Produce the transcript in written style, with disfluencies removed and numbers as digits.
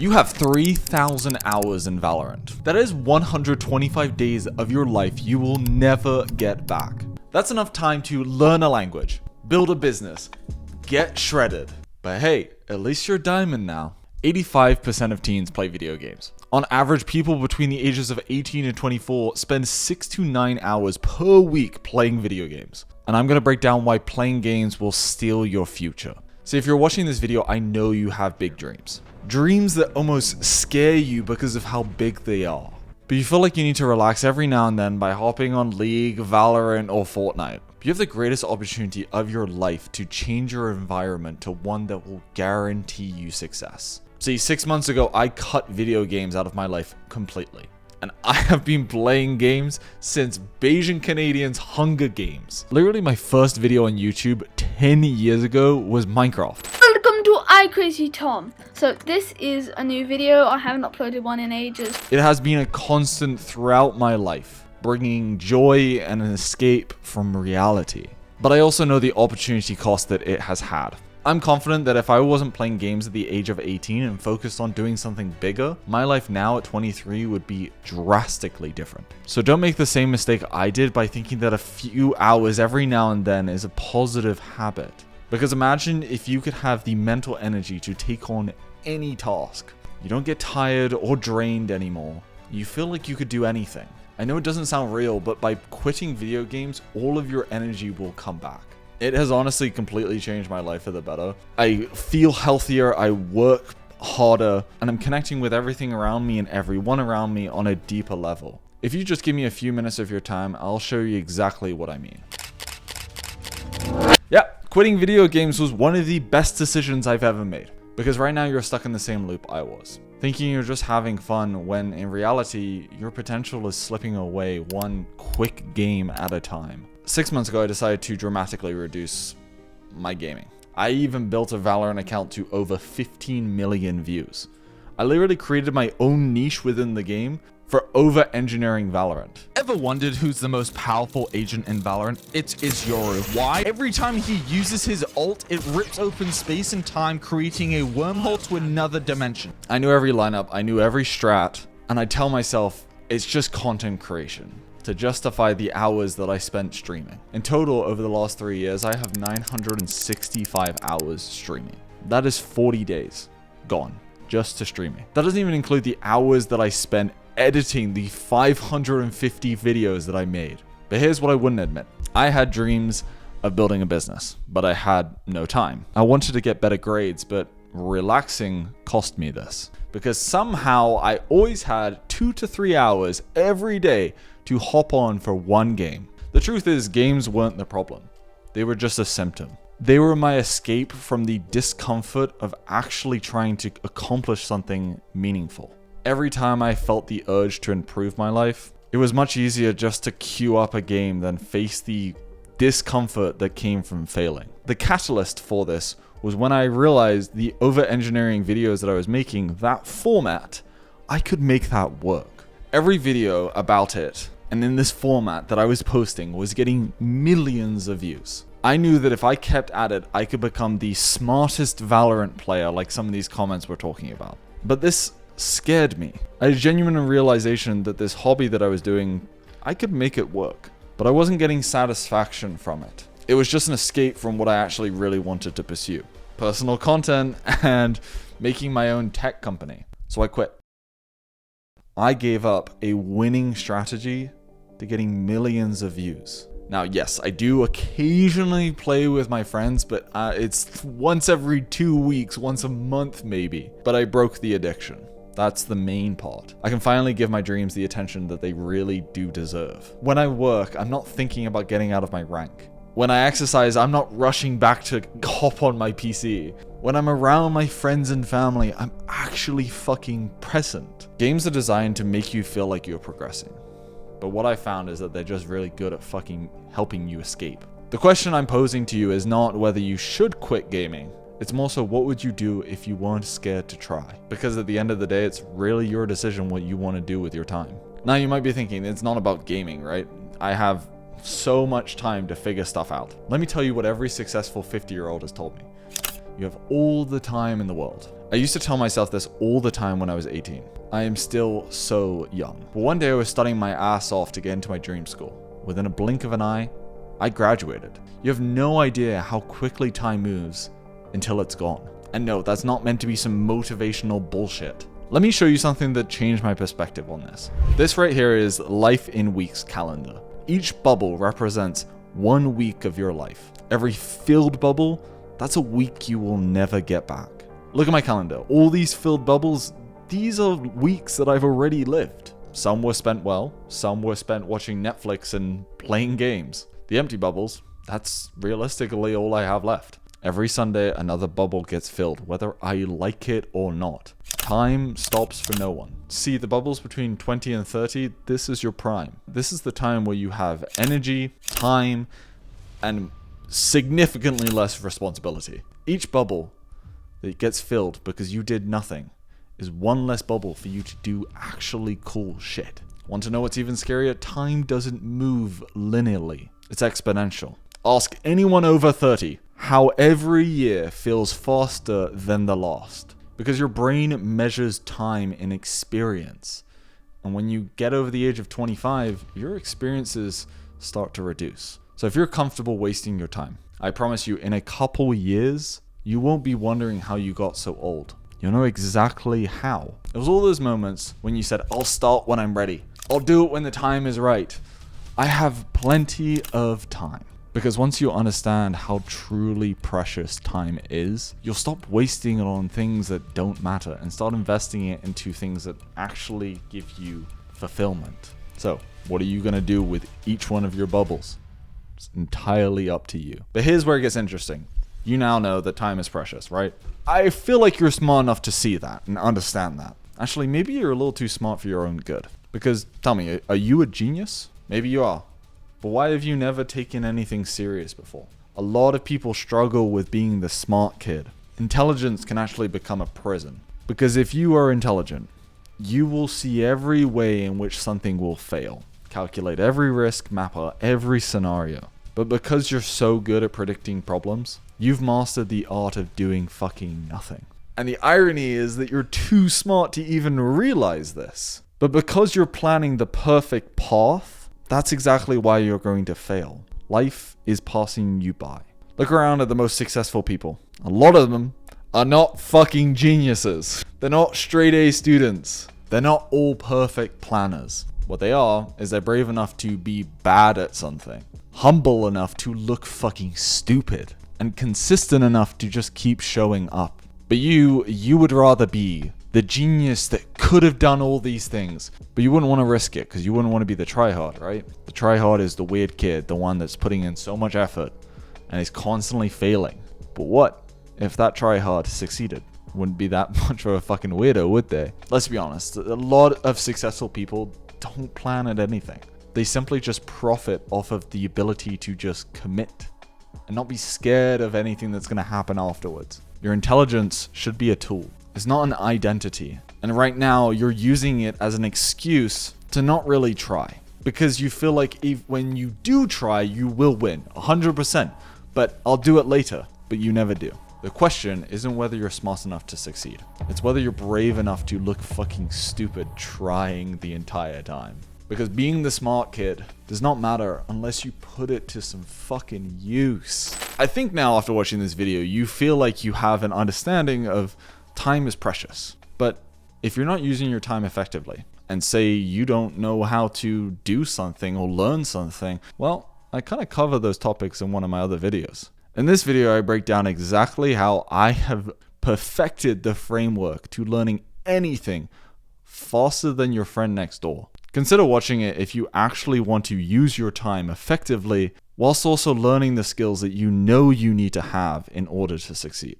You have 3,000 hours in Valorant. That is 125 days of your life you will never get back. That's enough time to learn a language, build a business, get shredded. But hey, at least you're diamond now. 85% of teens play video games. On average, people between the ages of 18 and 24 spend 6 to 9 hours per week playing video games. And I'm gonna break down why playing games will steal your future. So if you're watching this video, I know you have big dreams. Dreams that almost scare you because of how big they are. But you feel like you need to relax every now and then by hopping on League, Valorant, or Fortnite. You have the greatest opportunity of your life to change your environment to one that will guarantee you success. See, 6 months ago, I cut video games out of my life completely. And I have been playing games since Bayesian Canadians' Hunger Games. Literally my first video on YouTube 10 years ago was Minecraft. Welcome to iCrazyTom. So this is a new video. I haven't uploaded one in ages. It has been a constant throughout my life, bringing joy and an escape from reality. But I also know the opportunity cost that it has had. I'm confident that if I wasn't playing games at the age of 18 and focused on doing something bigger, my life now at 23 would be drastically different. So don't make the same mistake I did by thinking that a few hours every now and then is a positive habit. Because imagine if you could have the mental energy to take on any task. You don't get tired or drained anymore. You feel like you could do anything. I know it doesn't sound real, but by quitting video games, all of your energy will come back. It has honestly completely changed my life for the better. I feel healthier, I work harder, and I'm connecting with everything around me and everyone around me on a deeper level. If you just give me a few minutes of your time, I'll show you exactly what I mean. Yeah, quitting video games was one of the best decisions I've ever made. Because right now you're stuck in the same loop I was. Thinking you're just having fun when in reality, your potential is slipping away one quick game at a time. 6 months ago, I decided to dramatically reduce my gaming. I even built a Valorant account to over 15 million views. I literally created my own niche within the game for over-engineering Valorant. Ever wondered who's the most powerful agent in Valorant? It's Yoru. Why? Every time he uses his ult, it rips open space and time, creating a wormhole to another dimension. I knew every lineup, I knew every strat, and I tell myself, it's just content creation to justify the hours that I spent streaming. In total, over the last 3 years, I have 965 hours streaming. That is 40 days gone just to streaming. That doesn't even include the hours that I spent editing the 550 videos that I made. But here's what I wouldn't admit. I had dreams of building a business, but I had no time. I wanted to get better grades, but relaxing cost me this. Because somehow I always had 2 to 3 hours every day to hop on for one game. The truth is, games weren't the problem. They were just a symptom. They were my escape from the discomfort of actually trying to accomplish something meaningful. Every time I felt the urge to improve my life, it was much easier just to queue up a game than face the discomfort that came from failing. The catalyst for this was when I realized the over-engineering videos that I was making, that format, I could make that work. Every video about it, and in this format that I was posting, was getting millions of views. I knew that if I kept at it, I could become the smartest Valorant player like some of these comments were talking about. But this scared me. I had a genuine realization that this hobby that I was doing, I could make it work. But I wasn't getting satisfaction from it. It was just an escape from what I actually really wanted to pursue. Personal content and making my own tech company. So I quit. I gave up a winning strategy to getting millions of views. Now, yes, I do occasionally play with my friends, but it's once every 2 weeks, once a month maybe. But I broke the addiction. That's the main part. I can finally give my dreams the attention that they really do deserve. When I work, I'm not thinking about getting out of my rank. When I exercise, I'm not rushing back to hop on my PC. When I'm around my friends and family, I'm actually fucking present. Games are designed to make you feel like you're progressing. But what I found is that they're just really good at fucking helping you escape. The question I'm posing to you is not whether you should quit gaming. It's more so, what would you do if you weren't scared to try? Because at the end of the day, it's really your decision what you want to do with your time. Now you might be thinking, it's not about gaming, right? I have so much time to figure stuff out. Let me tell you what every successful 50-year-old has told me. You have all the time in the world. I used to tell myself this all the time when I was 18. I am still so young. But one day I was studying my ass off to get into my dream school. Within a blink of an eye, I graduated. You have no idea how quickly time moves until it's gone. And no, that's not meant to be some motivational bullshit. Let me show you something that changed my perspective on this. This right here is Life in Weeks calendar. Each bubble represents 1 week of your life. Every filled bubble, that's a week you will never get back. Look at my calendar. All these filled bubbles, these are weeks that I've already lived. Some were spent well, some were spent watching Netflix and playing games. The empty bubbles, that's realistically all I have left. Every Sunday, another bubble gets filled, whether I like it or not. Time stops for no one. See, the bubbles between 20 and 30, this is your prime. This is the time where you have energy, time, and significantly less responsibility. Each bubble that gets filled because you did nothing is one less bubble for you to do actually cool shit. Want to know what's even scarier? Time doesn't move linearly. It's exponential. Ask anyone over 30 how every year feels faster than the last. Because your brain measures time in experience. And when you get over the age of 25, your experiences start to reduce. So if you're comfortable wasting your time, I promise you in a couple years, you won't be wondering how you got so old. You'll know exactly how. It was all those moments when you said, I'll start when I'm ready. I'll do it when the time is right. I have plenty of time. Because once you understand how truly precious time is, you'll stop wasting it on things that don't matter and start investing it into things that actually give you fulfillment. So, what are you going to do with each one of your bubbles? It's entirely up to you. But here's where it gets interesting. You now know that time is precious, right? I feel like you're smart enough to see that and understand that. Actually, maybe you're a little too smart for your own good. Because, tell me, are you a genius? Maybe you are. But why have you never taken anything serious before? A lot of people struggle with being the smart kid. Intelligence can actually become a prison. Because if you are intelligent, you will see every way in which something will fail. Calculate every risk, map out every scenario. But because you're so good at predicting problems, you've mastered the art of doing fucking nothing. And the irony is that you're too smart to even realize this. But because you're planning the perfect path, that's exactly why you're going to fail. Life is passing you by. Look around at the most successful people. A lot of them are not fucking geniuses. They're not straight A students. They're not all perfect planners. What they are is they're brave enough to be bad at something, humble enough to look fucking stupid, and consistent enough to just keep showing up. But you would rather be the genius that could have done all these things, but you wouldn't want to risk it because you wouldn't want to be the tryhard, right? The tryhard is the weird kid, the one that's putting in so much effort and is constantly failing. But what if that tryhard succeeded? Wouldn't be that much of a fucking weirdo, would they? Let's be honest, a lot of successful people don't plan at anything. They simply just profit off of the ability to just commit and not be scared of anything that's going to happen afterwards. Your intelligence should be a tool. It's not an identity. And right now, you're using it as an excuse to not really try. Because you feel like when you do try, you will win. 100%. But I'll do it later. But you never do. The question isn't whether you're smart enough to succeed. It's whether you're brave enough to look fucking stupid trying the entire time. Because being the smart kid does not matter unless you put it to some fucking use. I think now after watching this video, you feel like you have an understanding of time is precious. But if you're not using your time effectively, and say you don't know how to do something or learn something, well, I kind of cover those topics in one of my other videos. In this video, I break down exactly how I have perfected the framework to learning anything faster than your friend next door. Consider watching it if you actually want to use your time effectively whilst also learning the skills that you know you need to have in order to succeed.